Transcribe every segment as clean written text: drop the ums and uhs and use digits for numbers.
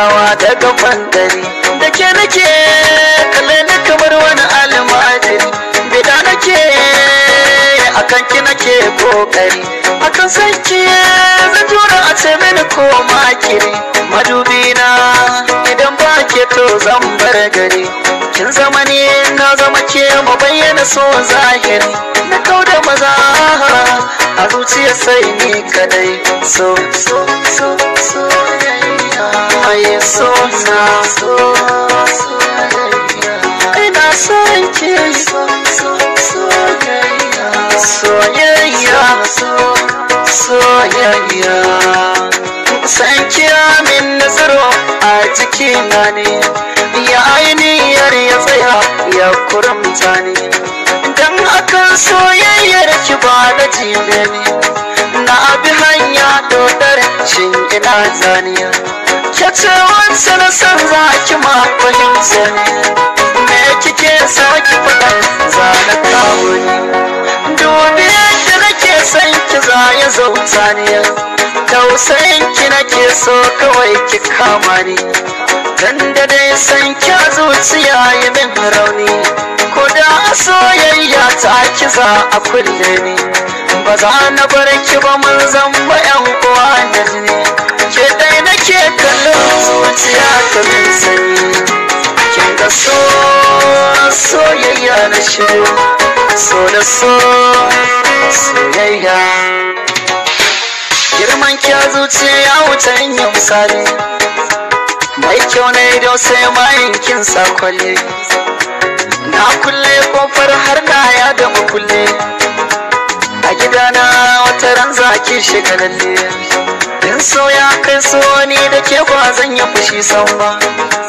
farawa daga fandari da ke nake kalle ni kamar wani almajiri bida nake akan ki nake kokari akan sanki zan tura a ce mini ko makiri madubina idan ba ke to zan bar gari kin zama ne na zama ke mu bayyana so zahiri na kauda maza a zuciya sai ni kadai so aye so na ina son ki soyayya san kiya min nazaro a jikina ne ya ainihiyar ya tsaya ya kurumta ne dan akan soyayyar ki ba da jibe ne na bi hanya dodar shin ina zaniya ke ce wancan na san za ki ma fahimta ne me kike so ki faɗa za na kawo ni dubi yadda nake san ki za ya zauta ne tausayin ki nake so kawai ki kama ni dan da dai san ki zuciya yi min rauni ko da soyayya ta ki za a kulle ni ba za na bar ki ba mun zamba yan uwa da jini ke dai nake kallon zuciya ta min sanyi kin ga soyayya na shiru so da soyayya girman kya zuciya wuce yin misali mai kyau ne don sai mayin kin sakwalle na kulle kofar har na ya gama kulle a gidana wata ran zaki shiga lalle in so ya kai so ni da ke ba zan yi fushi san ba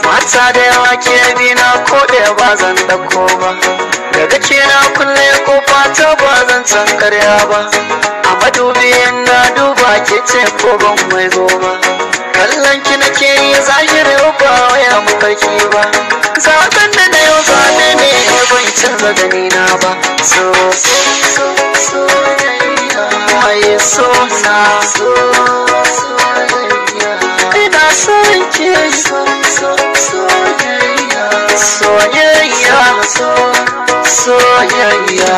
mata da yawa ke bi na ko da ba zan dauko ba daga ke na kulle kofa ta ba zan san karya ba a madubi na duba ke ce ko ban mai zo ba kallon ki nake yi zahiri ba waya mafarki ba zaɓen da na yau zaɓe ne bai canza ganina ba so mai so na ina son ki soyayya